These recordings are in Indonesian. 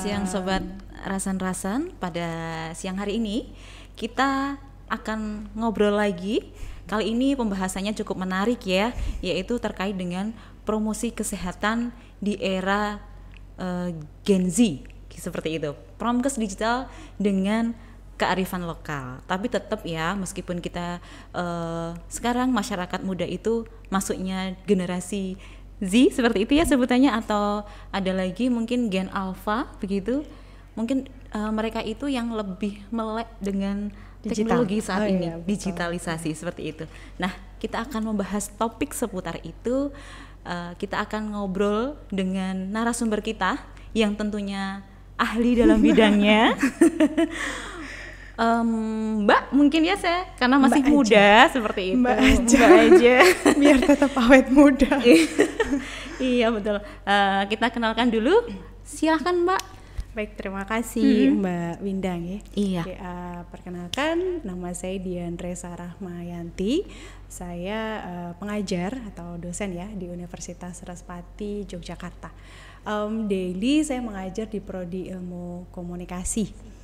siang Sobat Rasan-Rasan. Pada siang hari ini kita akan ngobrol lagi. Kali ini pembahasannya cukup menarik ya, yaitu terkait dengan promosi kesehatan di era Gen Z, seperti itu. Promkes digital dengan kearifan lokal. Tapi tetap ya, meskipun kita sekarang masyarakat muda itu masuknya generasi Z seperti itu ya sebutannya, atau ada lagi mungkin Gen Alpha begitu. Mungkin mereka itu yang lebih melek dengan teknologi saat ini, iya, digitalisasi seperti itu. Nah, kita akan membahas topik seputar itu. Kita akan ngobrol dengan narasumber kita yang tentunya ahli dalam bidangnya. Mbak mungkin ya, saya karena masih Mbak muda aja. Seperti itu. Mbak aja. Biar tetap awet muda. Iya betul. Kita kenalkan dulu. Silahkan Mbak. Baik, terima kasih Mbak Windang ya. Iya. Oke, perkenalkan, nama saya Diandresa Rahmayanti. Saya pengajar atau dosen ya di Universitas Respati Yogyakarta. Daily saya mengajar di Prodi Ilmu Komunikasi.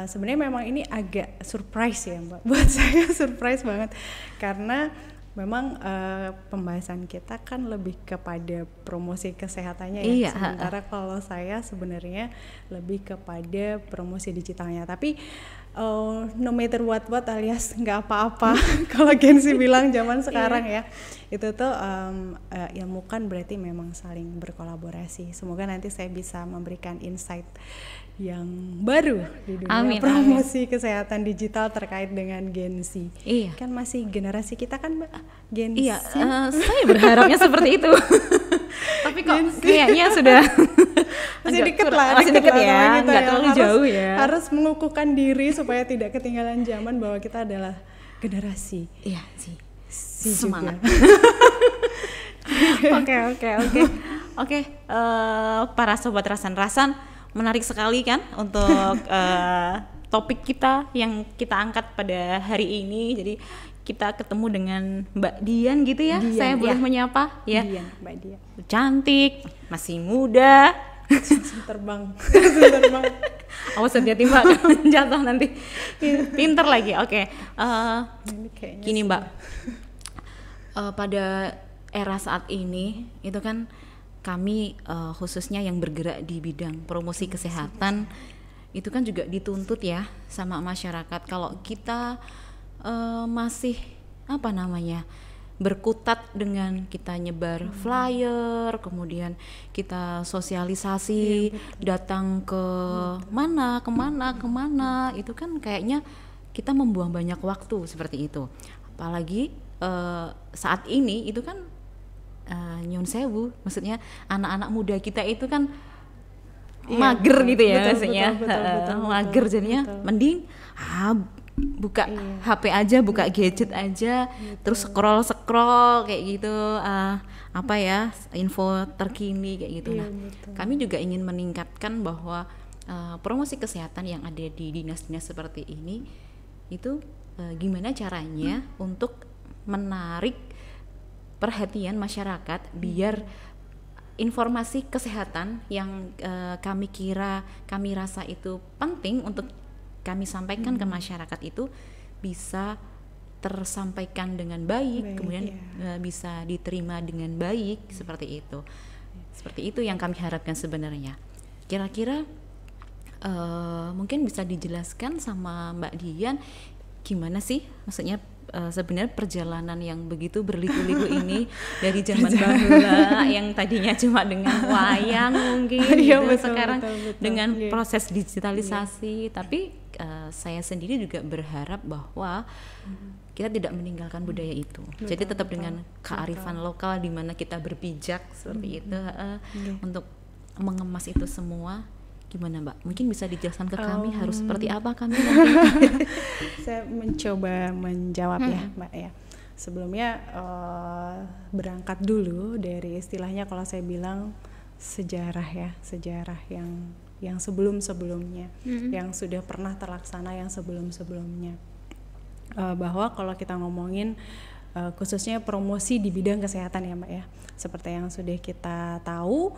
Sebenarnya memang ini agak surprise ya Mbak, buat saya surprise banget karena memang pembahasan kita kan lebih kepada promosi kesehatannya ya. Iya, sementara kalau saya sebenarnya lebih kepada promosi digitalnya. Tapi no matter what alias nggak apa-apa kalau Gen Z bilang zaman sekarang ya, itu tuh ilmu kan berarti memang saling berkolaborasi. Semoga nanti saya bisa memberikan insight yang baru di dunia promosi kesehatan digital terkait dengan Gen Z. Iya. Kan masih generasi kita kan Gen iya, Z. Saya berharapnya seperti itu. Tapi kok kayaknya sudah masih deket ya, nggak terlalu jauh ya. Harus mengukuhkan diri supaya tidak ketinggalan zaman bahwa kita adalah generasi. Iya sih. Semangat. Oke. Para sobat rasan-rasan, menarik sekali kan untuk topik kita yang kita angkat pada hari ini. Jadi kita ketemu dengan Mbak Dian gitu ya. Dian, saya boleh menyapa ya. Dian, Mbak Dian. Cantik, masih muda. terbang. Awas hati-hati Mbak, jatuh nanti. Pinter lagi. Oke. Gini Mbak. Pada era saat ini itu kan kami khususnya yang bergerak di bidang promosi kesehatan itu kan juga dituntut ya sama masyarakat. Kalau kita masih berkutat dengan kita nyebar flyer, kemudian kita sosialisasi, datang ke kemana, itu kan kayaknya kita membuang banyak waktu seperti itu. Apalagi saat ini itu kan nyun sewu, maksudnya anak-anak muda kita itu kan mager gitu ya, maksudnya mager, jadinya mending buka HP aja, buka gadget aja, terus scroll kayak gitu, info terkini kayak gitu. Nah, kami juga ingin meningkatkan bahwa promosi kesehatan yang ada di dinas-dinas seperti ini itu gimana caranya untuk menarik perhatian masyarakat biar informasi kesehatan yang kami rasa itu penting untuk kami sampaikan ke masyarakat itu bisa tersampaikan dengan baik kemudian bisa diterima dengan baik, seperti itu. Seperti itu yang kami harapkan sebenarnya. Kira-kira mungkin bisa dijelaskan sama Mbak Dian gimana sih maksudnya sebenarnya perjalanan yang begitu berliku-liku ini dari zaman bahula yang tadinya cuma dengan wayang mungkin sekarang betul. Dengan proses digitalisasi, tapi saya sendiri juga berharap bahwa kita tidak meninggalkan budaya itu. Jadi tetap dengan kearifan lokal di mana kita berpijak seperti itu untuk mengemas itu semua. Gimana Mbak? Mungkin bisa dijelaskan ke kami harus seperti apa kami nanti? Saya mencoba menjawab ya Mbak ya. Sebelumnya berangkat dulu dari istilahnya kalau saya bilang sejarah yang sebelum-sebelumnya, yang sudah pernah terlaksana yang sebelum-sebelumnya. Bahwa kalau kita ngomongin khususnya promosi di bidang kesehatan ya Mbak ya, seperti yang sudah kita tahu,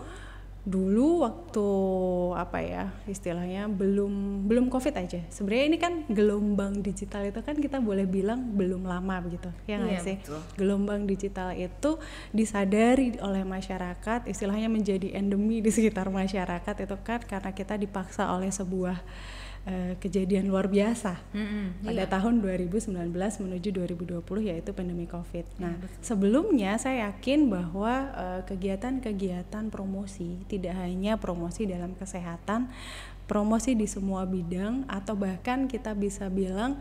dulu waktu apa ya istilahnya belum COVID aja. Sebenarnya ini kan gelombang digital itu kan kita boleh bilang belum lama begitu, ya nggak sih? Betul. Gelombang digital itu disadari oleh masyarakat, istilahnya menjadi endemi di sekitar masyarakat itu kan karena kita dipaksa oleh sebuah kejadian luar biasa pada tahun 2019 menuju 2020 yaitu pandemi COVID. Nah, sebelumnya saya yakin bahwa kegiatan-kegiatan promosi tidak hanya promosi dalam kesehatan, promosi di semua bidang atau bahkan kita bisa bilang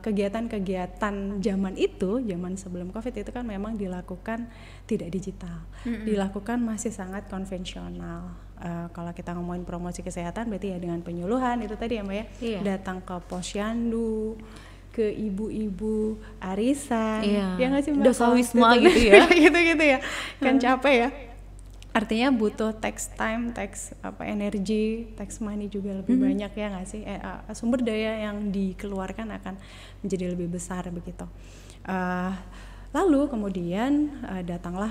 kegiatan-kegiatan zaman sebelum COVID itu kan memang dilakukan tidak digital, dilakukan masih sangat konvensional. Kalau kita ngomongin promosi kesehatan berarti ya dengan penyuluhan itu tadi ya Mbak ya, datang ke posyandu, ke ibu-ibu arisan, ya nggak sih Mbak? Dasawisma gitu ya, gitu ya, kan capek ya. Artinya butuh tax time, energi, tax money juga lebih banyak ya nggak sih? Sumber daya yang dikeluarkan akan menjadi lebih besar begitu. Lalu kemudian datanglah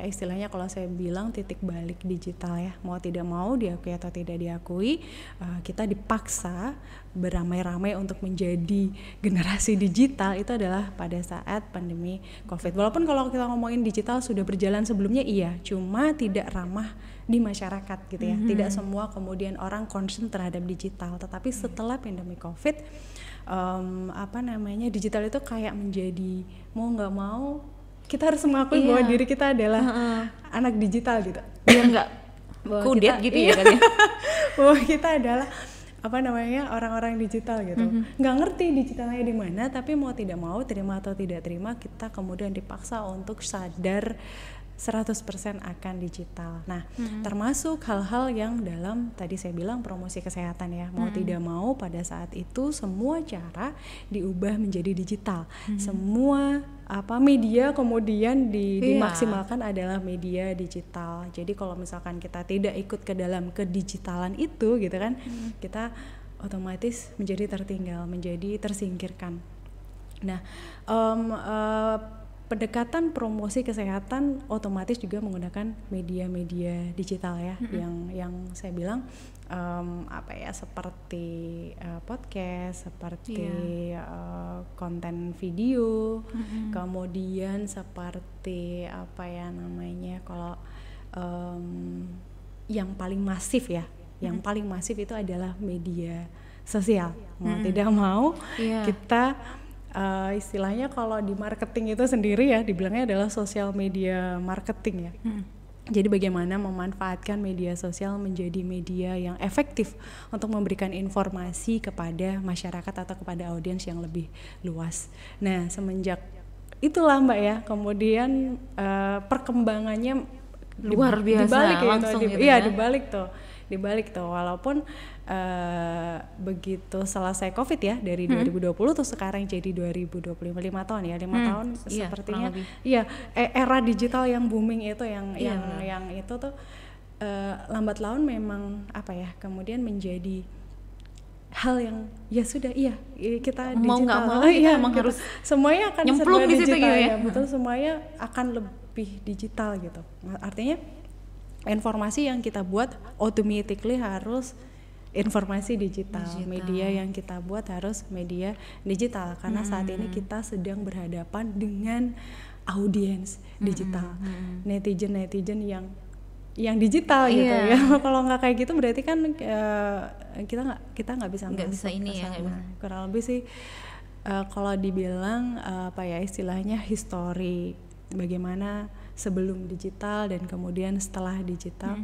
istilahnya kalau saya bilang titik balik digital ya, mau tidak mau diakui atau tidak diakui kita dipaksa beramai-ramai untuk menjadi generasi digital itu adalah pada saat pandemi COVID. Walaupun kalau kita ngomongin digital sudah berjalan sebelumnya cuma tidak ramah di masyarakat gitu ya. Tidak semua kemudian orang concern terhadap digital, tetapi setelah pandemi COVID digital itu kayak menjadi mau nggak mau kita harus mengakui bahwa diri kita adalah anak digital gitu. Biar nggak kudet gitu ya kan ya. Bahwa kita adalah orang-orang digital gitu. Nggak ngerti digitalnya di mana, tapi mau tidak mau, terima atau tidak terima, kita kemudian dipaksa untuk sadar 100% akan digital. Nah, termasuk hal-hal yang dalam tadi saya bilang promosi kesehatan ya. Mau tidak mau pada saat itu semua cara diubah menjadi digital. Semua media kemudian dimaksimalkan adalah media digital. Jadi kalau misalkan kita tidak ikut ke dalam kedigitalan itu gitu kan, kita otomatis menjadi tertinggal, menjadi tersingkirkan. Nah, pendekatan promosi kesehatan otomatis juga menggunakan media-media digital ya, yang saya bilang seperti podcast, seperti konten video, kemudian seperti kalau yang paling masif ya, yang paling masif itu adalah media sosial. Mau tidak mau kita istilahnya kalau di marketing itu sendiri ya dibilangnya adalah social media marketing ya. Jadi bagaimana memanfaatkan media sosial menjadi media yang efektif untuk memberikan informasi kepada masyarakat atau kepada audiens yang lebih luas. Nah, semenjak itulah Mbak ya, kemudian perkembangannya luar biasa dibalik langsung gitu, dibalik tuh walaupun begitu selesai COVID ya dari 2020 tuh sekarang jadi 2025 tahun ya, 5 tahun sepertinya era digital yang booming itu yang itu tuh lambat laun memang kemudian menjadi hal yang ya sudah kita digital mau nggak mau emang harus semuanya akan nyemplung di situ gitu ya. Betul, semuanya akan lebih digital gitu. Artinya informasi yang kita buat automatically harus informasi digital. Media yang kita buat harus media digital karena saat ini kita sedang berhadapan dengan audiens digital, netizen yang digital gitu ya. Kalau nggak kayak gitu berarti kan kita nggak bisa ini ya. Kurang lebih sih kalau dibilang istilahnya history bagaimana sebelum digital dan kemudian setelah digital,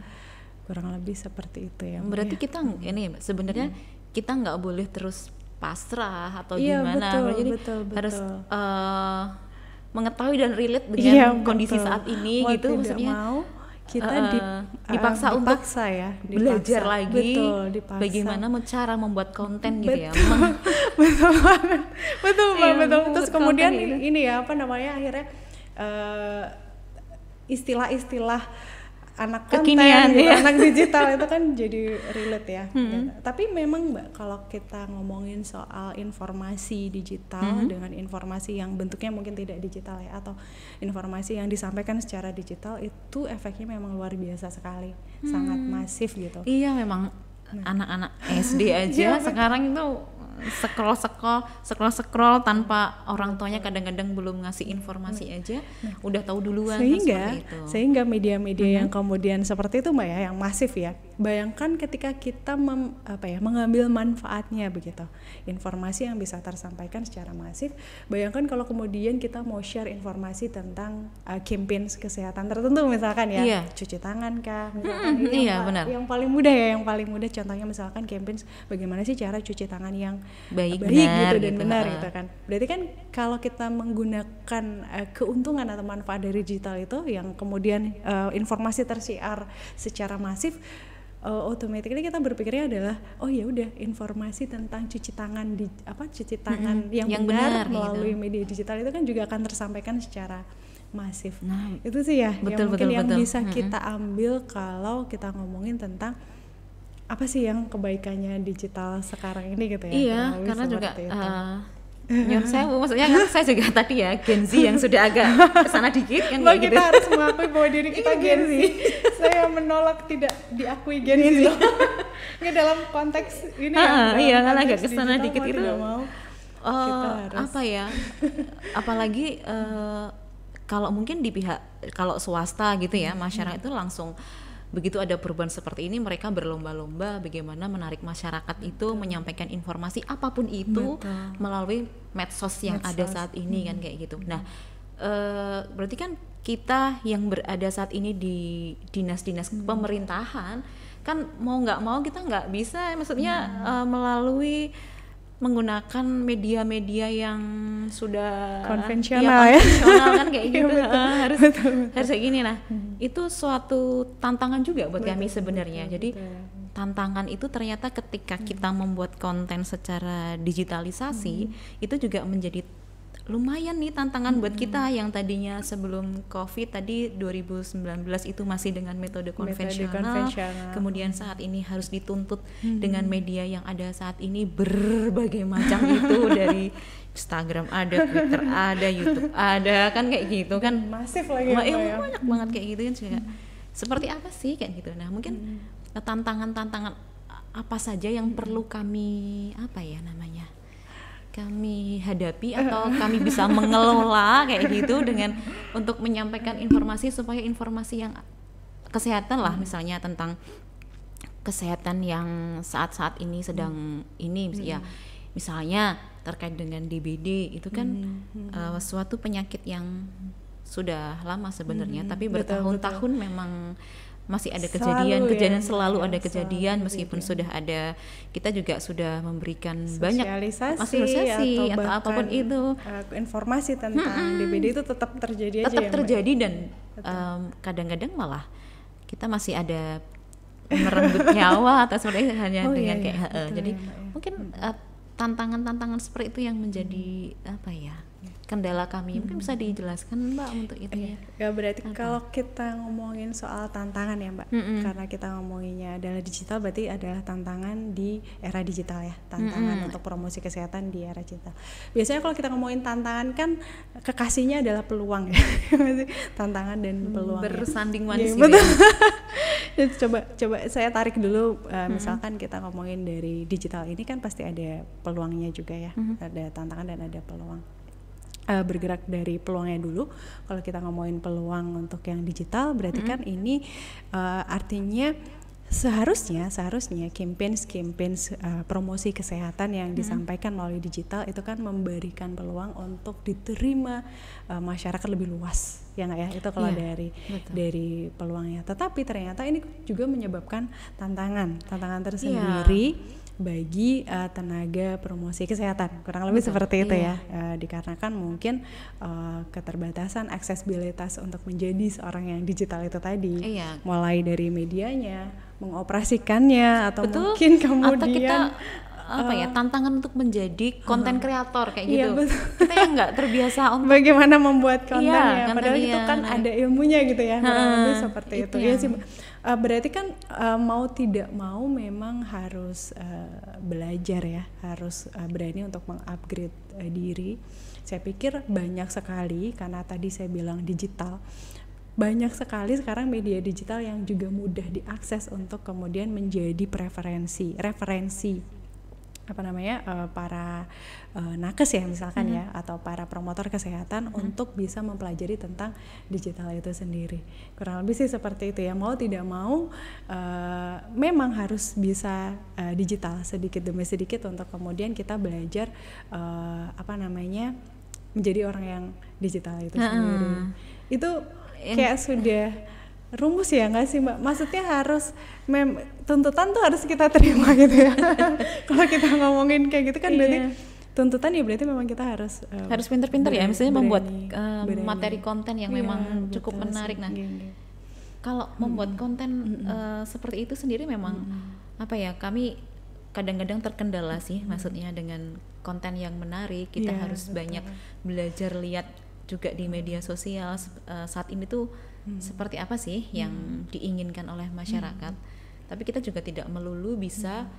kurang lebih seperti itu ya. Berarti kita ini sebenarnya kita nggak boleh terus pasrah atau gimana. Betul. Harus mengetahui dan relate dengan kondisi saat ini mau gitu, maksudnya mau kita dipaksa untuk belajar lagi dipaksa. Bagaimana cara membuat konten gitu ya. betul. Terus kemudian ini ya akhirnya istilah-istilah anak konten, kekinian, gitu, iya. anak digital itu kan jadi relate ya. Gitu. Tapi memang Mbak, kalau kita ngomongin soal informasi digital dengan informasi yang bentuknya mungkin tidak digital ya, atau informasi yang disampaikan secara digital, itu efeknya memang luar biasa sekali, sangat masif gitu. Iya, memang anak-anak SD aja sekarang itu scroll tanpa orang tuanya kadang-kadang belum ngasih informasi aja udah tahu duluan. Sehingga media-media yang kemudian seperti itu Mbak ya, yang masif ya, bayangkan ketika kita mengambil manfaatnya begitu, informasi yang bisa tersampaikan secara masif. Bayangkan kalau kemudian kita mau share informasi tentang campaign kesehatan tertentu misalkan ya, cuci tangan kah misalkan, benar. Yang paling mudah ya, yang paling mudah contohnya misalkan campaign bagaimana sih cara cuci tangan yang baik benar, gitu dan benar gitu kan. Berarti kan kalau kita menggunakan keuntungan atau manfaat dari digital itu yang kemudian informasi tersiar secara masif, automatically kita berpikirnya adalah oh ya udah, informasi tentang cuci tangan yang benar melalui media digital itu kan juga akan tersampaikan secara masif. Nah, itu sih ya betul, yang bisa kita ambil kalau kita ngomongin tentang apa sih yang kebaikannya digital sekarang ini gitu ya. Iya, karena juga menurut saya, maksudnya kan saya juga tadi ya Gen Z yang sudah agak kesana dikit kan. Kita gitu. Harus mengakui bahwa diri kita Gen Z. Saya menolak tidak diakui Gen Z. Ini dalam konteks ini iya kan agak kesana dikit itu mau, apa ya, apalagi kalau mungkin di pihak kalau swasta gitu ya, masyarakat itu langsung begitu ada perubahan seperti ini mereka berlomba-lomba bagaimana menarik masyarakat itu menyampaikan informasi apapun itu melalui medsos yang ada saat ini kan kayak gitu. Nah, berarti kan kita yang berada saat ini di dinas-dinas pemerintahan kan mau nggak mau kita nggak bisa, maksudnya melalui menggunakan media-media yang sudah konvensional kan kayak gitu. Harus kayak gini. Nah, itu suatu tantangan juga buat kami sebenarnya. Jadi tantangan itu ternyata ketika kita membuat konten secara digitalisasi itu juga menjadi lumayan nih tantangan buat kita yang tadinya sebelum COVID tadi 2019 itu masih dengan metode konvensional. Kemudian saat ini harus dituntut dengan media yang ada saat ini berbagai macam itu, dari Instagram ada, Twitter ada, YouTube ada, kan kayak gitu kan. Masif lagi banyak banget kayak gitu kan juga. Seperti apa sih kayak gitu. Nah, mungkin tantangan-tantangan apa saja yang perlu kami kami hadapi atau kami bisa mengelola kayak gitu dengan untuk menyampaikan informasi supaya informasi yang kesehatan lah, misalnya tentang kesehatan yang saat-saat ini sedang ini ya, misalnya terkait dengan DBD itu kan suatu penyakit yang sudah lama sebenarnya, tapi bertahun-tahun memang masih ada kejadian selalu ada kejadian meskipun sudah ada, kita juga sudah memberikan banyak sosialisasi atau apapun itu, informasi tentang DBD itu tetap terjadi dan kadang-kadang malah kita masih ada merenggut nyawa atau seperti itu hanya dengan kayak jadi mungkin tantangan-tantangan seperti itu yang menjadi apa ya, kendala kami. Mungkin bisa dijelaskan Mbak untuk itu ya. Berarti kalau kita ngomongin soal tantangan ya Mbak, karena kita ngomonginnya adalah digital, berarti adalah tantangan di era digital ya, tantangan untuk promosi kesehatan di era digital. Biasanya kalau kita ngomongin tantangan kan kekasihnya adalah peluang ya. Tantangan dan peluang bersanding manis gitu ya. Coba saya tarik dulu, misalkan kita ngomongin dari digital ini kan pasti ada peluangnya juga ya, ada tantangan dan ada peluang. Bergerak dari peluangnya dulu. Kalau kita ngomongin peluang untuk yang digital, berarti kan ini artinya seharusnya campaign promosi kesehatan yang disampaikan melalui digital itu kan memberikan peluang untuk diterima masyarakat lebih luas, ya nggak ya? Itu kalau dari peluangnya. Tetapi ternyata ini juga menyebabkan tantangan tersendiri bagi tenaga promosi kesehatan, kurang lebih seperti itu ya, dikarenakan mungkin keterbatasan aksesibilitas untuk menjadi seorang yang digital itu tadi, mulai dari medianya, mengoperasikannya, atau mungkin kemudian tantangan untuk menjadi konten kreator kayak Iya, gitu. betul. Kita yang nggak terbiasa untuk bagaimana membuat konten Iya, ya, padahal konten itu kan yang ada ilmunya gitu ya, kurang lebih seperti itu. itu Iya yang- sih, berarti kan mau tidak mau memang harus belajar ya, harus berani untuk mengupgrade diri. Saya pikir banyak sekali, karena tadi saya bilang digital, banyak sekali sekarang media digital yang juga mudah diakses untuk kemudian menjadi referensi para nakes ya misalkan ya, atau para promotor kesehatan untuk bisa mempelajari tentang digital itu sendiri. Kurang lebih sih seperti itu ya, mau tidak mau memang harus bisa digital sedikit demi sedikit untuk kemudian kita belajar menjadi orang yang digital itu sendiri. Itu kayak sudah rumus ya nggak sih Mbak? Maksudnya harus tuntutan tuh harus kita terima gitu ya. Kalau kita ngomongin kayak gitu kan berarti tuntutan ya berarti memang kita harus pinter-pinter ya, misalnya membuat berani. materi konten yang memang cukup menarik. Nah, kalau membuat konten seperti itu sendiri memang kami kadang-kadang terkendala sih, maksudnya dengan konten yang menarik kita harus banyak belajar lihat juga di media sosial saat ini tuh seperti apa sih yang diinginkan oleh masyarakat. Tapi kita juga tidak melulu bisa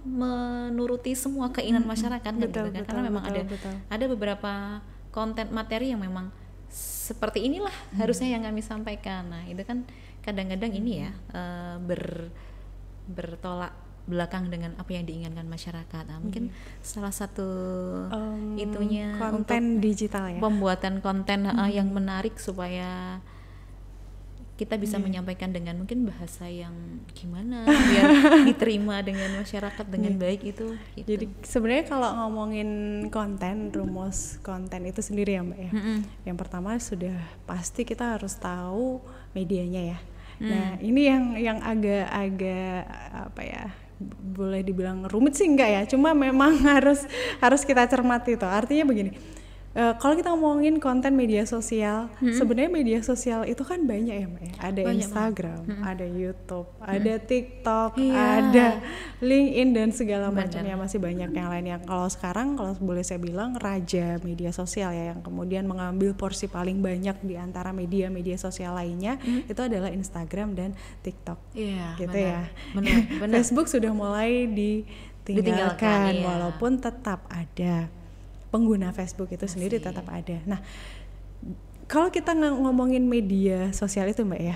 menuruti semua keinginan masyarakat betul, gitu kan, karena memang ada beberapa konten materi yang memang seperti inilah harusnya yang kami sampaikan. Nah itu kan kadang-kadang ini ya bertolak belakang dengan apa yang diinginkan masyarakat. Nah, mungkin salah satu itunya konten untuk digital ya, pembuatan konten yang menarik supaya kita bisa menyampaikan dengan mungkin bahasa yang gimana biar diterima dengan masyarakat dengan baik itu gitu. Jadi sebenarnya kalau ngomongin konten, rumus konten itu sendiri ya Mbak ya, yang pertama sudah pasti kita harus tahu medianya ya. Nah ini yang agak boleh dibilang rumit sih enggak ya, cuma memang harus kita cermati itu. Artinya begini, kalau kita ngomongin konten media sosial, sebenarnya media sosial itu kan banyak ya Mbak ya. Ada banyak, Instagram, ada YouTube, ada TikTok, ada LinkedIn dan segala macamnya, masih banyak yang lain. Yang kalau sekarang kalau boleh saya bilang raja media sosial ya, yang kemudian mengambil porsi paling banyak di antara media sosial lainnya itu adalah Instagram dan TikTok. Gitu ya. Benar. Facebook sudah mulai ditinggalkan walaupun tetap ada. Pengguna Facebook itu sendiri tetap ada. Nah, kalau kita ngomongin media sosial itu Mbak ya,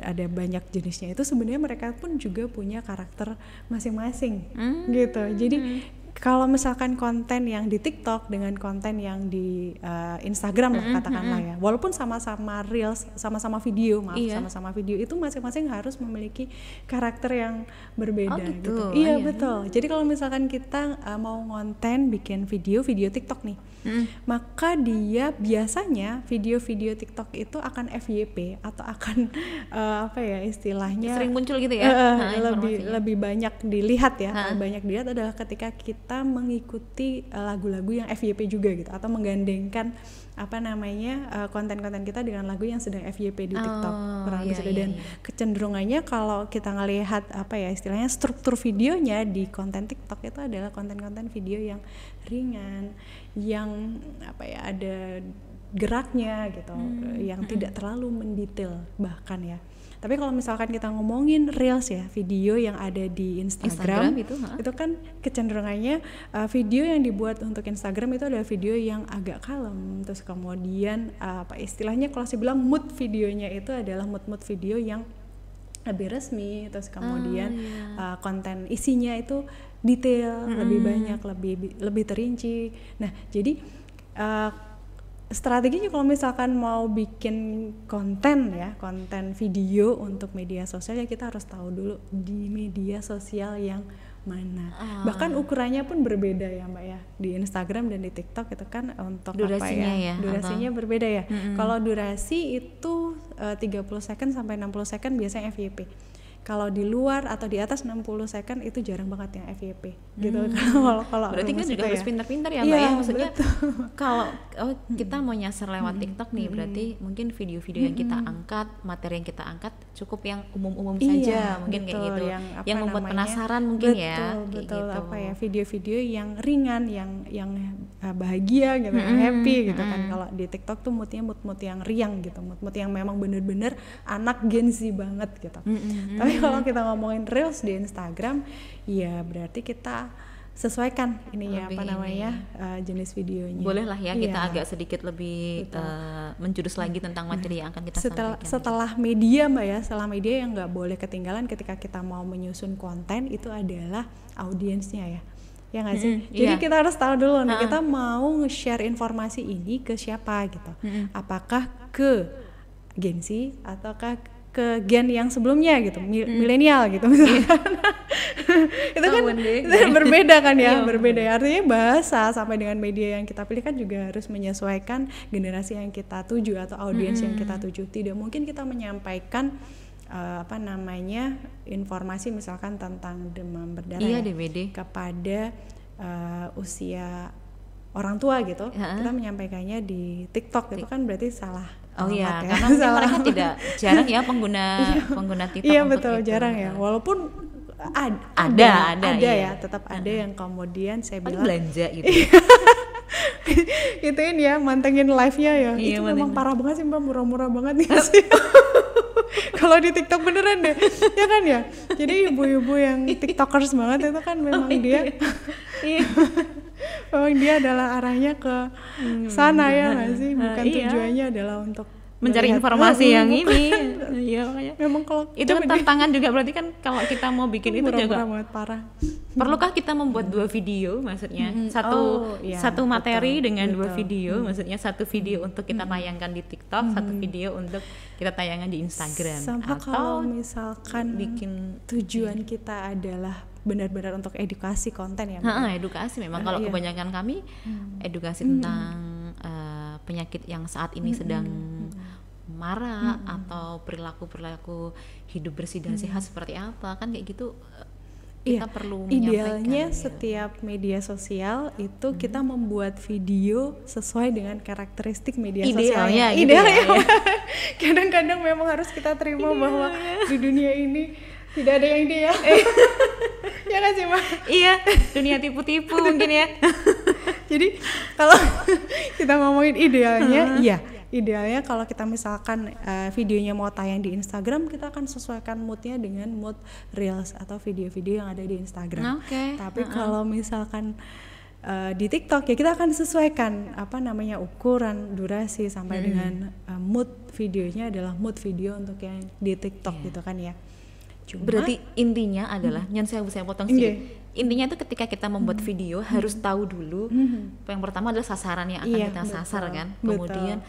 ada banyak jenisnya. Itu sebenarnya mereka pun juga punya karakter masing-masing gitu. Jadi kalau misalkan konten yang di TikTok dengan konten yang di Instagram lah katakanlah ya, walaupun sama-sama reels, sama-sama video, sama-sama video, itu masing-masing harus memiliki karakter yang berbeda gitu. Iya betul. Jadi kalau misalkan kita mau konten bikin video TikTok nih, maka dia biasanya video-video TikTok itu akan FYP atau akan istilahnya sering muncul gitu ya. Lebih banyak dilihat ya. Banyak dilihat adalah ketika kita mengikuti lagu-lagu yang FYP juga gitu, atau menggandengkan konten-konten kita dengan lagu yang sedang FYP di TikTok. Dan kecenderungannya kalau kita ngelihat istilahnya struktur videonya di konten TikTok itu adalah konten-konten video yang ringan, yang ada geraknya gitu, yang tidak terlalu mendetail bahkan ya. Tapi kalau misalkan kita ngomongin reels ya, video yang ada di Instagram itu kan kecenderungannya video yang dibuat untuk Instagram itu adalah video yang agak kalem, terus kemudian istilahnya kalau saya bilang mood videonya itu adalah mood video yang lebih resmi, terus kemudian konten isinya itu detail, lebih banyak, lebih terinci. Nah jadi strateginya kalau misalkan mau bikin konten video untuk media sosial ya, kita harus tahu dulu di media sosial yang mana. Bahkan ukurannya pun berbeda ya Mbak ya. Di Instagram dan di TikTok itu kan untuk durasinya durasinya berbeda ya. Kalau durasi itu 30 second sampai 60 second biasanya FYP. Kalau di luar atau di atas 60 second itu jarang banget yang FYP gitu. Kalau berarti kita juga harus pintar-pintar ya Mbak iya, ya, maksudnya kalau kita mau nyasar lewat TikTok nih, berarti mungkin video-video yang kita angkat, materi yang kita angkat cukup yang umum-umum saja, mungkin betul, kayak gitu, yang membuat namanya, penasaran mungkin betul, ya, betul, kayak gitu. apa ya, video-video yang ringan, yang bahagia gitu, happy gitu kan. Kalau di TikTok tuh moodnya mood yang riang gitu, mood yang memang bener-bener anak Gen Z banget gitu. Tapi kalau kita ngomongin Reels di Instagram, ya berarti kita sesuaikan ininya apa namanya jenis videonya. Boleh lah ya kita agak sedikit lebih menjurus lagi tentang materi yang akan kita sampaikan. Setelah media Mbak ya, setelah media yang nggak boleh ketinggalan ketika kita mau menyusun konten itu adalah audiensnya ya nggak sih? Jadi kita harus tahu dulu nih kita mau nge-share informasi ini ke siapa gitu. Apakah ke Gen Z ataukah ke gen yang sebelumnya gitu, milenial gitu misalkan. Itu kan berbeda kan ya, berbeda ya. Artinya bahasa sampai dengan media yang kita pilih kan juga harus menyesuaikan generasi yang kita tuju atau audiens yang kita tuju. Tidak mungkin kita menyampaikan informasi misalkan tentang demam berdarah DBD kepada usia orang tua gitu, kita menyampaikannya di TikTok itu kan berarti salah. Ya. Karena mereka tidak jarang ya pengguna TikTok. Iya betul, jarang ya. Walaupun ada ya, tetap ada yang kemudian saya bilang belanja gitu. Ituin ya, mantengin live-nya ya. Itu memang parah banget sih Mbak, murah-murah banget nih sih. Kalau di TikTok beneran deh, ya kan ya. Jadi ibu-ibu yang TikTokers banget itu kan memang dia. Memang dia adalah arahnya ke sana ya nggak sih, bukan tujuannya adalah untuk mencari informasi yang ini. Iya makanya. Memang kalau itu kan tantangan juga, berarti kan kalau kita mau bikin itu juga parah. Perlukah kita membuat 2 video, maksudnya satu materi dengan 2 video, maksudnya satu video untuk kita tayangkan di TikTok, satu video untuk kita tayangkan di Instagram. Sama kalau misalkan bikin tujuan kita adalah benar-benar untuk edukasi konten ya. Edukasi memang kalau kebanyakan kami edukasi tentang penyakit yang saat ini sedang marak atau perilaku hidup bersih dan sehat seperti apa, kan kayak gitu kita perlu menyampaikan. Idealnya setiap media sosial itu kita membuat video sesuai dengan karakteristik media sosialnya. Idealnya. Kadang-kadang memang harus kita terima bahwa di dunia ini tidak ada yang ideal. Ya kan sih Mbak? Iya, dunia tipu-tipu mungkin ya. Jadi kalau kita ngomongin idealnya, idealnya kalau kita misalkan videonya mau tayang di Instagram, kita akan sesuaikan moodnya dengan mood Reels atau video-video yang ada di Instagram. Tapi kalau misalkan di TikTok ya kita akan sesuaikan ukuran durasi sampai dengan mood videonya adalah mood video untuk yang di TikTok gitu kan ya. Berarti intinya adalah, saya potong sedikit. Intinya itu ketika kita membuat video harus tahu dulu yang pertama adalah sasaran yang akan kita sasar kan. Kemudian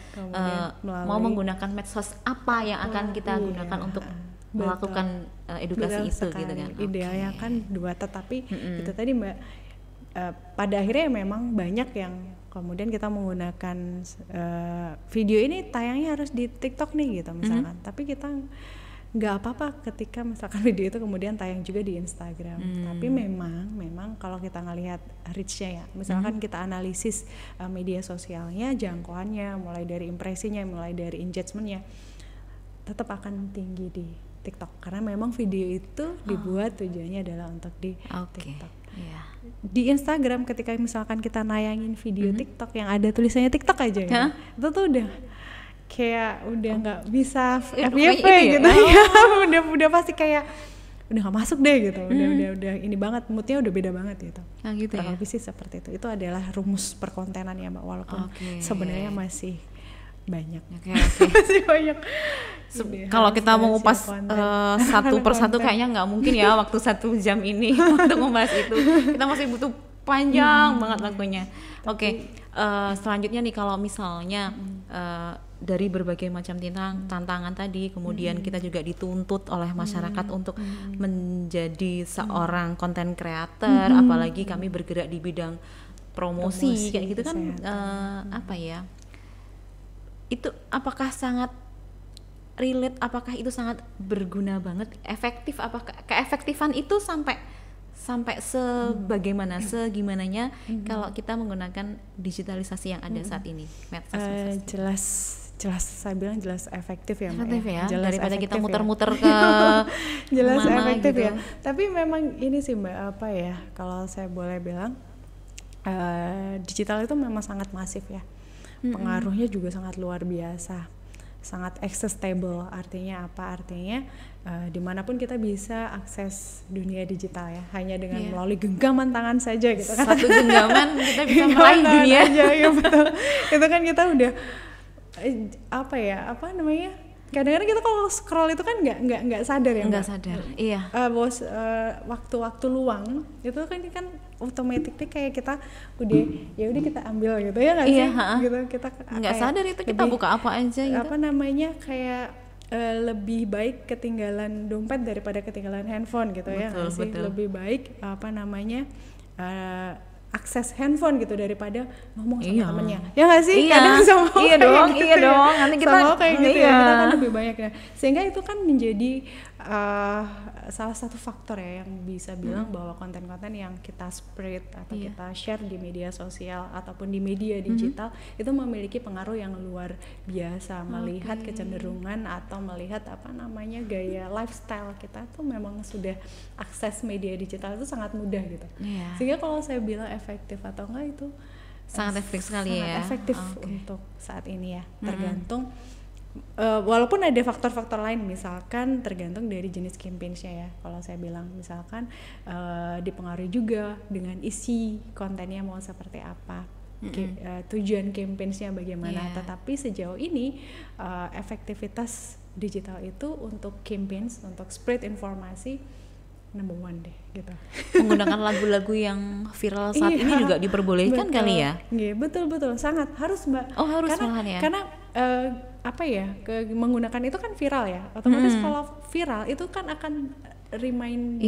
mau menggunakan medsos apa yang akan kita gunakan untuk melakukan edukasi itu gitu kan. Idealnya kan 2, tetapi itu tadi Mbak pada akhirnya memang banyak yang kemudian kita menggunakan video ini tayangnya harus di TikTok nih gitu misalkan. Tapi kita nggak apa-apa ketika misalkan video itu kemudian tayang juga di Instagram. Tapi memang kalau kita ngelihat reach-nya ya, misalkan kita analisis media sosialnya, jangkauannya, mulai dari impresinya, mulai dari engagement-nya, tetap akan tinggi di TikTok karena memang video itu dibuat tujuannya adalah untuk di TikTok. Di Instagram ketika misalkan kita nayangin video TikTok yang ada tulisannya TikTok aja ya, itu tuh udah kayak udah nggak bisa FYP gitu ya. udah pasti kayak udah nggak masuk deh gitu. Udah ini banget, moodnya udah beda banget gitu. Kurang lebih sih seperti itu. Itu adalah rumus perkontenan ya Mbak, walaupun sebenarnya masih banyak. Masih banyak. Kalau kita mau ngupas satu persatu kayaknya nggak mungkin ya waktu 1 jam ini untuk membahas itu. Kita masih butuh panjang banget waktunya. Selanjutnya nih kalau misalnya dari berbagai macam tantangan tadi, kemudian kita juga dituntut oleh masyarakat untuk menjadi seorang content creator, apalagi kami bergerak di bidang promosi kayak gitu kan, itu apakah sangat relate, apakah itu sangat berguna banget, efektif, apakah keefektifan itu sampai sebagaimana segimananya kalau kita menggunakan digitalisasi yang ada saat ini, medsos. jelas saya bilang jelas efektif ya, efektif Mbak ya, jelas daripada efektif kita ya. muter-muter ke jelas mana efektif gitu. ya. Tapi memang ini sih Mbak, apa ya, kalau saya boleh bilang digital itu memang sangat masif ya. Pengaruhnya juga sangat luar biasa, sangat accessible. Artinya apa? Artinya dimanapun kita bisa akses dunia digital ya, hanya dengan melalui genggaman tangan saja gitu kan. Satu genggaman kita bisa meraih dunia aja, ya betul. Itu kan kita udah apa namanya, kadang-kadang kita kalau scroll itu kan nggak sadar ya, nggak sadar. Iya. Bos waktu-waktu luang itu kan otomatis kayak kita udah kita ambil gitu ya nggak sih, gitu kita nggak sadar itu kita buka apa aja gitu. Apa namanya, kayak lebih baik ketinggalan dompet daripada ketinggalan handphone gitu. Betul, ya nggak sih, lebih baik apa namanya akses handphone gitu daripada ngomong sama temennya, ya nggak sih? Kadang sama dong, gitu iya dong. Nanti kita sama kayak gitu ya, kita kan lebih banyak ya. Sehingga itu kan menjadi salah satu faktor ya yang bisa bilang bahwa konten-konten yang kita spread atau kita share di media sosial ataupun di media digital itu memiliki pengaruh yang luar biasa. Melihat kecenderungan atau melihat apa namanya gaya lifestyle kita tuh memang sudah akses media digital itu sangat mudah gitu. Sehingga kalau saya bilang efektif atau enggak itu sangat efektif sekali ya. Sangat efektif untuk saat ini ya. Tergantung walaupun ada faktor-faktor lain, misalkan tergantung dari jenis campaign-nya ya. Kalau saya bilang misalkan dipengaruhi juga dengan isi kontennya mau seperti apa, tujuan campaign-nya bagaimana. Tetapi sejauh ini efektivitas digital itu untuk campaigns, untuk spread informasi number one deh gitu. Menggunakan lagu-lagu yang viral saat ini juga diperbolehkan kali ya? Iya, betul sangat harus Mbak. Oh harus malahan ya? Karena apa ya, menggunakan itu kan viral ya, otomatis kalau viral itu kan akan remind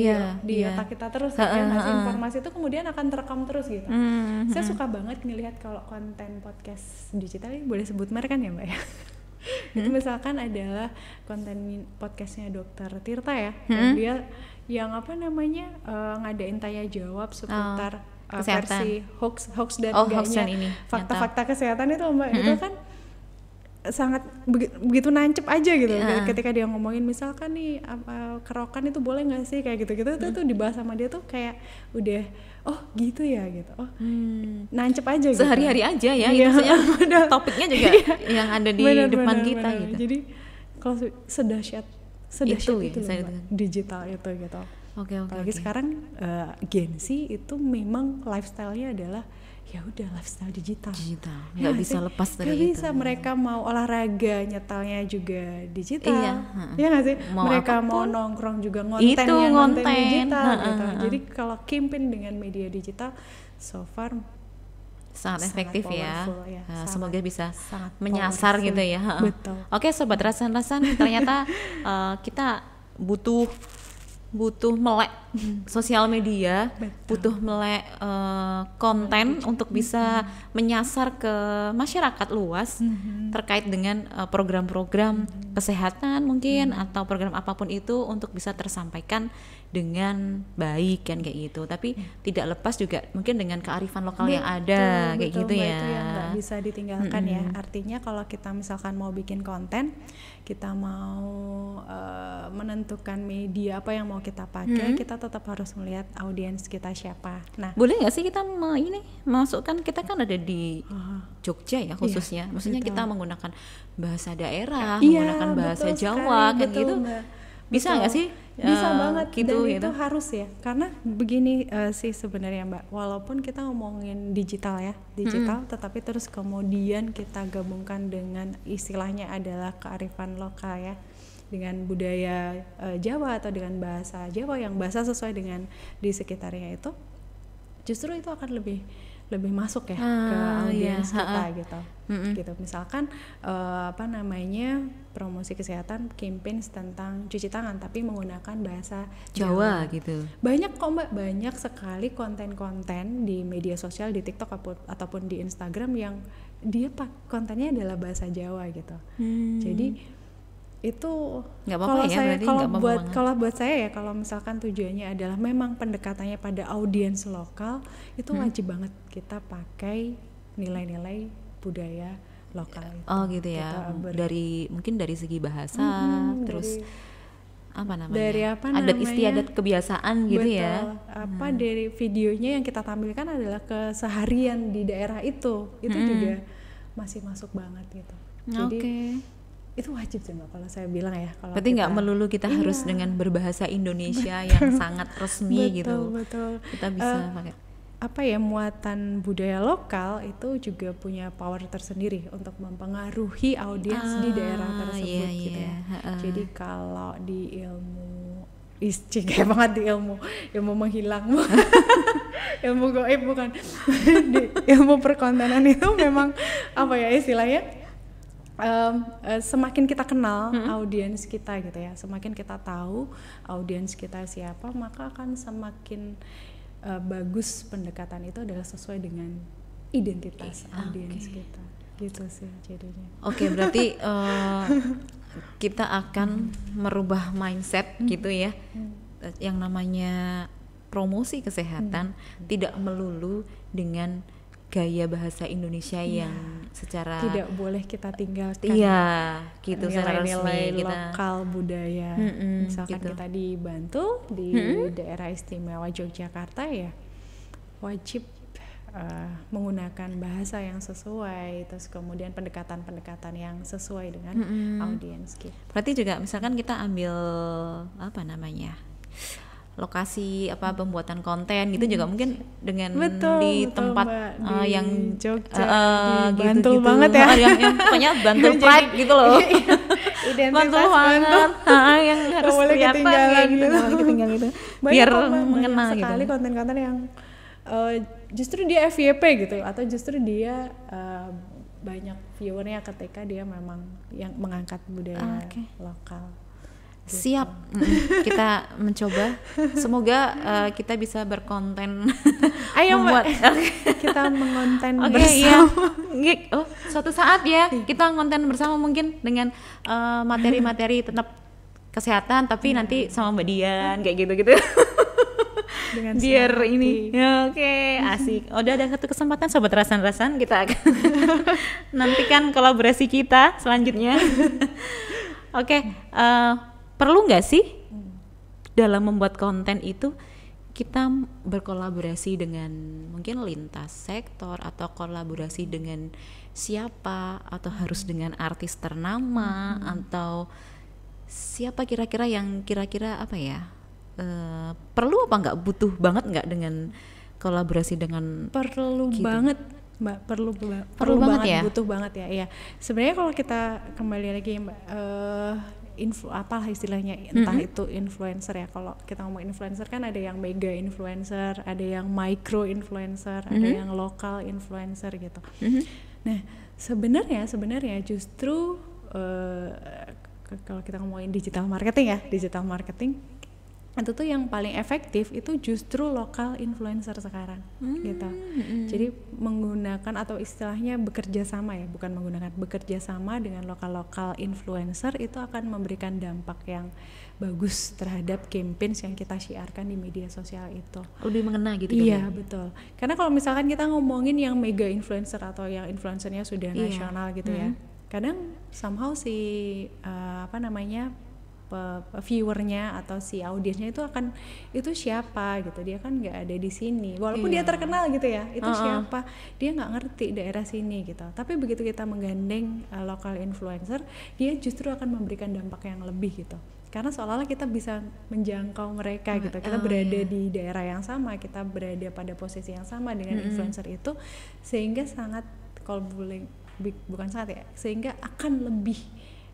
di otak kita terus informasi itu kemudian akan terekam terus gitu. Saya suka banget ngelihat kalau konten podcast digital ini, boleh sebut merek kan ya Mbak ya? Itu misalkan adalah konten podcastnya Dr. Tirta ya, dia yang apa namanya ngadain tanya jawab seputar versi hoax dan enggaknya fakta-fakta kesehatan itu Mbak. Itu kan sangat begitu nancep aja gitu. Ketika dia ngomongin misalkan nih kerokan itu boleh nggak sih kayak gitu itu tuh dibahas sama dia tuh kayak udah gitu ya gitu, nancep aja gitu. Sehari-hari aja ya, maksudnya topiknya juga yang ada di depan kita gitu. Jadi kalau sedahsyat itu digital itu gitu. Oke. Apalagi sekarang Gen Z itu memang lifestyle-nya adalah ya udah lifestyle digital. Nggak bisa lepas dari itu. Nggak bisa, mereka mau olahraga nyetalnya juga digital. Iya nggak sih? Mereka mau nongkrong juga ngonten digital gitu. Jadi kalau campaign dengan media digital so far sangat efektif ya. Semoga bisa powerful. menyasar gitu ya. Betul. Oke sobat rasan-rasan, ternyata kita butuh melek sosial media, butuh melek konten untuk bisa menyasar ke masyarakat luas terkait dengan program-program kesehatan mungkin atau program apapun itu untuk bisa tersampaikan dengan baik kan kayak gitu. Tapi tidak lepas juga mungkin dengan kearifan lokal yang ada kayak gitu ya. Itu yang nggak bisa ditinggalkan ya. Artinya kalau kita misalkan mau bikin konten, kita mau menentukan media apa yang mau kita pakai, kita tetap harus melihat audiens kita siapa. Nah, boleh nggak sih kita masukkan, kita kan ada di Jogja ya khususnya, maksudnya kita menggunakan bahasa daerah, menggunakan bahasa Jawa kan gitu. Bisa nggak sih? Bisa banget gitu, dan itu harus ya, karena begini sih sebenarnya Mbak, walaupun kita ngomongin digital ya, tetapi terus kemudian kita gabungkan dengan istilahnya adalah kearifan lokal ya, dengan budaya Jawa atau dengan bahasa Jawa yang bahasa sesuai dengan di sekitarnya itu, justru itu akan lebih masuk ya ke audiens kita gitu. Gitu. Misalkan apa namanya, promosi kesehatan, campaign tentang cuci tangan tapi menggunakan bahasa Jawa gitu. Banyak kok Mbak, banyak sekali konten-konten di media sosial, di TikTok ataupun di Instagram yang dia kontennya adalah bahasa Jawa gitu. Jadi Itu nggak apa-apa ya, berarti nggak apa-apa banget. Kalau buat saya ya, kalau misalkan tujuannya adalah memang pendekatannya pada audiens lokal, itu wajib banget kita pakai nilai-nilai budaya lokal itu. Oh gitu ya, mungkin dari segi bahasa, terus dari adat istiadat kebiasaan gitu. Betul, ya. Dari videonya yang kita tampilkan adalah keseharian di daerah itu juga masih masuk banget gitu. Jadi itu wajib sih Mbak, kalau saya bilang ya. Berarti nggak melulu kita harus dengan berbahasa Indonesia yang sangat resmi gitu. Betul. Kita bisa pakai muatan budaya lokal itu juga punya power tersendiri untuk mempengaruhi audiens di daerah tersebut gitu ya. Jadi kalau di ilmu kayak banget di ilmu menghilang ilmu gaib bukan di ilmu perkontenan itu memang istilahnya semakin kita kenal audiens kita gitu ya, semakin kita tahu audiens kita siapa, maka akan semakin bagus pendekatan itu adalah sesuai dengan identitas audiens kita gitu sih jadinya. Berarti kita akan merubah mindset gitu ya. Yang namanya promosi kesehatan tidak melulu dengan gaya bahasa Indonesia yang secara tidak boleh kita tinggalkan. Iya, gitu secara resmi lokal budaya. Misalkan gitu. Kita di Bantul di daerah istimewa Yogyakarta ya, wajib menggunakan bahasa yang sesuai, terus kemudian pendekatan-pendekatan yang sesuai dengan audiens kita. Berarti juga misalkan kita ambil lokasi pembuatan konten gitu juga mungkin dengan di tempat yang Jogja, di Bantul gitu, banget ya, yang pokoknya Bantul pride gitu loh. Bantul banget, yang harus kelihatan ketinggalan gitu. Biar mengena gitu. Sekali konten-konten yang justru dia FYP gitu, atau justru dia banyak viewernya ketika dia memang yang mengangkat budaya lokal. Siap, kita mencoba. Semoga kita bisa berkonten. Ayo Mbak, kita mengonten bersama. Iya. Suatu saat ya kita konten bersama mungkin dengan materi-materi tetap kesehatan, tapi nanti sama Mbak Dian kayak gitu-gitu. Dengan biar ini asik. Udah ada satu kesempatan sobat rasan-rasan, kita akan nantikan kolaborasi kita selanjutnya. Perlu nggak sih dalam membuat konten itu kita berkolaborasi dengan mungkin lintas sektor, atau kolaborasi dengan siapa, atau harus dengan artis ternama, atau siapa kira-kira yang perlu apa nggak, butuh banget nggak dengan kolaborasi dengan perlu gitu? Banget Mbak, perlu banget ya, butuh banget ya. Iya, sebenarnya kalau kita kembali lagi Mbak, istilahnya entah itu influencer ya. Kalau kita ngomong influencer kan ada yang mega influencer, ada yang micro influencer, ada yang lokal influencer gitu. Nah sebenarnya justru kalau kita ngomongin digital marketing itu tuh yang paling efektif itu justru lokal influencer sekarang gitu. Jadi menggunakan, atau istilahnya bekerja sama dengan lokal influencer itu akan memberikan dampak yang bagus terhadap campaigns yang kita siarkan di media sosial itu. Lebih mengena gitu. Iya betul. Karena kalau misalkan kita ngomongin yang mega influencer atau yang influencernya sudah nasional gitu ya, kadang somehow viewernya atau si audiensnya itu siapa gitu, dia kan nggak ada di sini walaupun dia terkenal gitu ya, itu siapa, dia nggak ngerti daerah sini gitu. Tapi begitu kita menggandeng lokal influencer, dia justru akan memberikan dampak yang lebih gitu, karena seolah-olah kita bisa menjangkau mereka gitu. Kita berada di daerah yang sama, kita berada pada posisi yang sama dengan influencer itu, sehingga sehingga akan lebih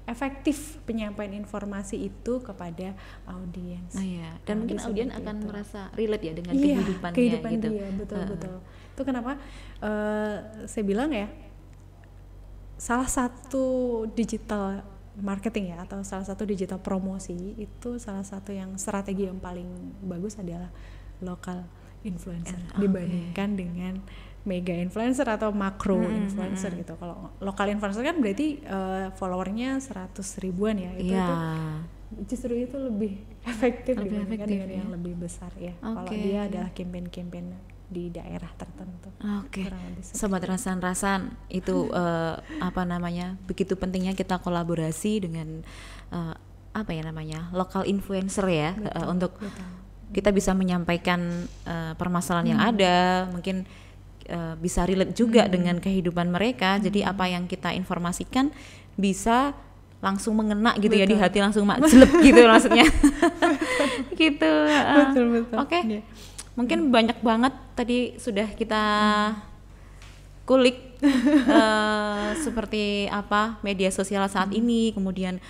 efektif penyampaian informasi itu kepada audiens. Dan mungkin audiens akan merasa relate ya dengan kehidupan gitu. Dia, betul. Itu kenapa saya bilang ya, salah satu digital marketing ya, atau salah satu digital promosi itu, salah satu yang strategi yang paling bagus adalah lokal influencer dibandingkan dengan mega influencer atau makro influencer gitu. Kalau lokal influencer kan berarti followernya 100 ribuan ya, itu justru itu lebih efektif dibandingkan dengan yang lebih besar ya. Kalau dia adalah campaign-campaign di daerah tertentu. Sobat Rasan-Rasan itu begitu pentingnya kita kolaborasi dengan lokal influencer ya, untuk kita bisa menyampaikan permasalahan yang ada, mungkin bisa relate juga dengan kehidupan mereka. Jadi apa yang kita informasikan bisa langsung mengena gitu ya di hati, langsung jelek gitu maksudnya. Gitu. Oke. Mungkin banyak banget tadi sudah kita kulik seperti apa media sosial saat ini, kemudian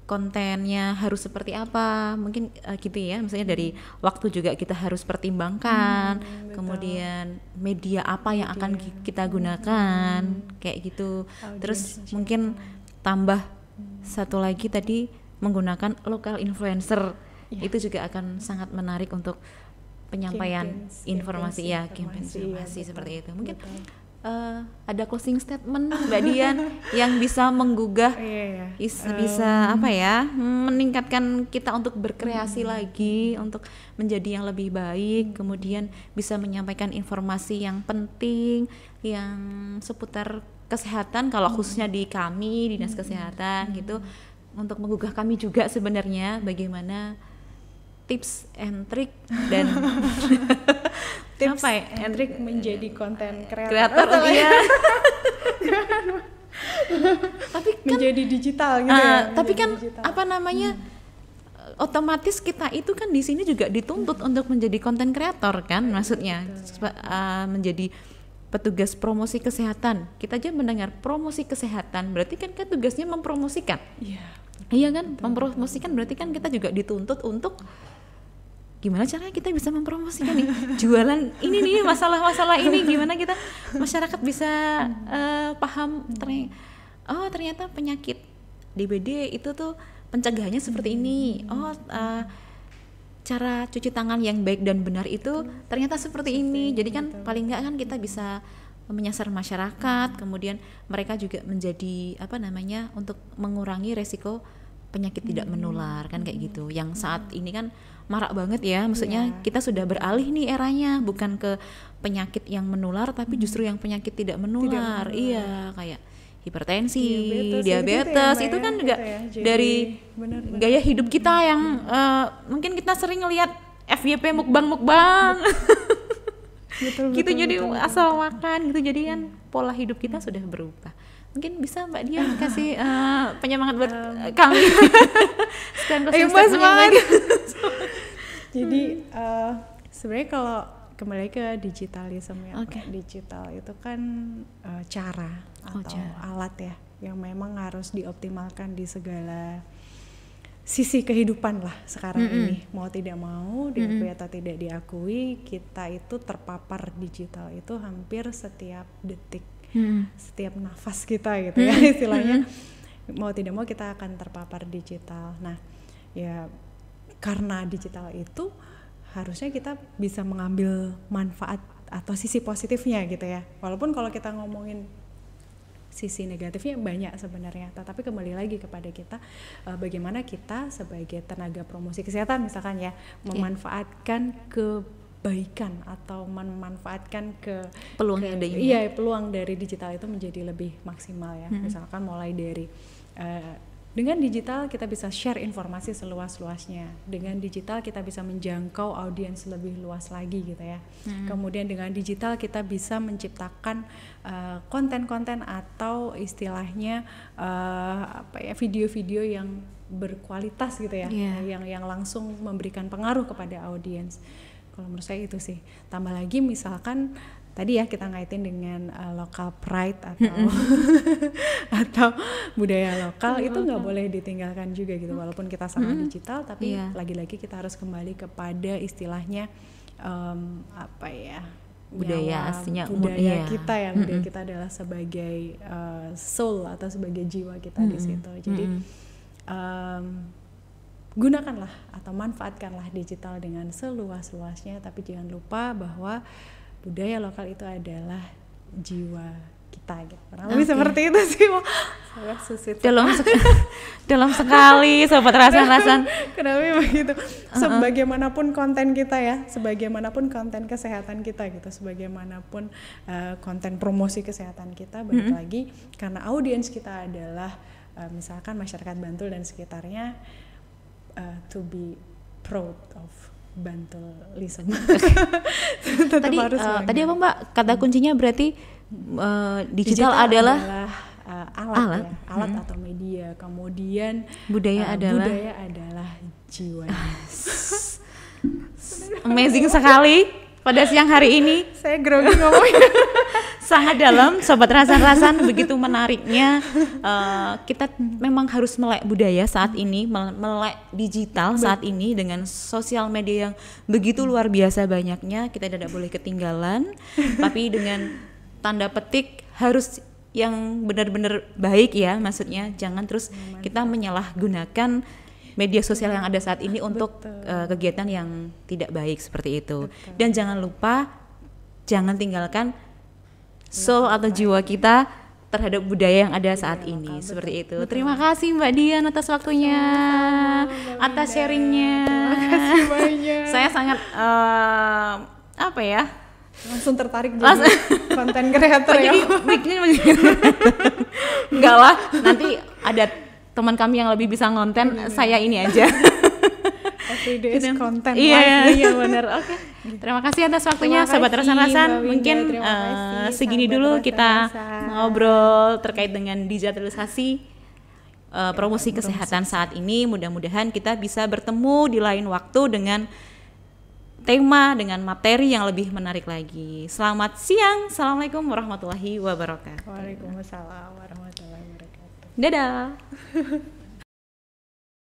kontennya harus seperti apa, mungkin gitu ya. Misalnya dari waktu juga kita harus pertimbangkan, kemudian media apa yang akan kita gunakan, kayak gitu. Terus mungkin tambah satu lagi tadi menggunakan lokal influencer, itu juga akan sangat menarik untuk penyampaian informasi seperti itu. Mungkin ada closing statement Mbak Dian yang bisa menggugah, bisa meningkatkan kita untuk berkreasi lagi, untuk menjadi yang lebih baik, kemudian bisa menyampaikan informasi yang penting yang seputar kesehatan, kalau khususnya di kami Dinas Kesehatan gitu, untuk menggugah kami juga sebenarnya bagaimana tips and trick dan tips and trick menjadi konten kreator iya. Tapi kan menjadi digital gitu ya. Tapi kan digital. Otomatis kita itu kan di sini juga dituntut untuk menjadi konten kreator kan, maksudnya menjadi petugas promosi kesehatan. Kita aja mendengar promosi kesehatan, berarti kan tugasnya mempromosikan. Iya kan, mempromosikan berarti kan kita juga dituntut untuk gimana caranya kita bisa mempromosikan nih jualan ini nih, masalah-masalah ini, gimana kita masyarakat bisa paham ternyata penyakit DBD itu tuh pencegahannya seperti ini, cara cuci tangan yang baik dan benar itu ternyata seperti ini. Jadi kan paling enggak kan kita bisa menyasar masyarakat, kemudian mereka juga menjadi untuk mengurangi resiko penyakit tidak menular kan, kayak gitu. Yang saat ini kan marak banget ya, maksudnya kita sudah beralih nih eranya, bukan ke penyakit yang menular tapi justru yang penyakit tidak menular. Iya, kayak hipertensi, diabetes itu kan juga dari gaya hidup kita yang mungkin kita sering ngelihat FYP mukbang gitu, jadi asal makan gitu, jadi kan pola hidup kita sudah berubah. Mungkin bisa Mbak Dian kasih penyemangat buat kami. Ayo Mas, semangat. Jadi sebenarnya kalau kembali ke digitalisme ya, digital itu kan cara atau alat ya yang memang harus dioptimalkan di segala sisi kehidupan lah sekarang ini. Mau tidak mau, diakui atau tidak diakui, kita itu terpapar digital itu hampir setiap detik, setiap nafas kita gitu ya istilahnya. Mau tidak mau kita akan terpapar digital. Nah ya karena digital itu harusnya kita bisa mengambil manfaat atau sisi positifnya gitu ya. Walaupun kalau kita ngomongin sisi negatifnya banyak sebenarnya, tetapi kembali lagi kepada kita bagaimana kita sebagai tenaga promosi kesehatan misalkan ya memanfaatkan kebaikan atau memanfaatkan peluang dari digital itu menjadi lebih maksimal ya. Misalkan mulai dari dengan digital kita bisa share informasi seluas-luasnya. Dengan digital kita bisa menjangkau audiens lebih luas lagi gitu ya. Kemudian dengan digital kita bisa menciptakan konten-konten atau istilahnya video-video yang berkualitas gitu ya, yang langsung memberikan pengaruh kepada audiens. Kalau menurut saya itu sih. Tambah lagi misalkan tadi ya kita ngaitin dengan local pride atau budaya lokal, itu nggak boleh ditinggalkan juga gitu. Walaupun kita sama digital, tapi lagi-lagi kita harus kembali kepada istilahnya budaya aslinya, budaya kita ya. Budaya kita adalah sebagai soul atau sebagai jiwa kita di situ. Jadi gunakanlah atau manfaatkanlah digital dengan seluas-luasnya, tapi jangan lupa bahwa budaya lokal itu adalah jiwa kita gitu. Kurang lebih seperti itu sih. Sangat susit. Dalam sekali sobat rasan-rasan. Kenapa begitu? Sebagaimanapun konten kita ya, sebagaimanapun konten kesehatan kita gitu, sebagaimanapun konten promosi kesehatan kita, balik lagi karena audiens kita adalah misalkan masyarakat Bantul dan sekitarnya, to be proud of Bantulism. Tadi apa Mbak? Kata kuncinya berarti digital adalah alat atau media. Kemudian budaya adalah jiwa. Amazing sekali pada siang hari ini. Saya grogi ngomongnya. Sangat dalam, sobat rasan-rasan, begitu menariknya. Kita memang harus melek budaya saat ini, melek digital saat ini dengan sosial media yang begitu luar biasa banyaknya. Kita tidak boleh ketinggalan, tapi dengan tanda petik harus yang benar-benar baik ya, maksudnya jangan terus kita menyalahgunakan media sosial yang ada saat ini untuk kegiatan yang tidak baik seperti itu. Dan jangan lupa, jangan tinggalkan soul atau jiwa kita terhadap budaya yang ada saat ini, seperti itu. Terima kasih Mbak Dian atas waktunya, atas sharingnya. Terima kasih banyak. Saya sangat langsung tertarik jadi konten creator ya. Enggak lah, nanti ada teman kami yang lebih bisa ngonten, saya ini aja. Everyday is konten. Iya benar. Oke. Terima kasih atas waktunya sobat rasan-rasan. Mungkin segini dulu kita ngobrol terkait dengan digitalisasi promosi kesehatan saat ini. Mudah-mudahan kita bisa bertemu di lain waktu dengan tema, dengan materi yang lebih menarik lagi. Selamat siang. Assalamualaikum warahmatullahi wabarakatuh. Waalaikumsalam warahmatullahi wabarakatuh. Dadah.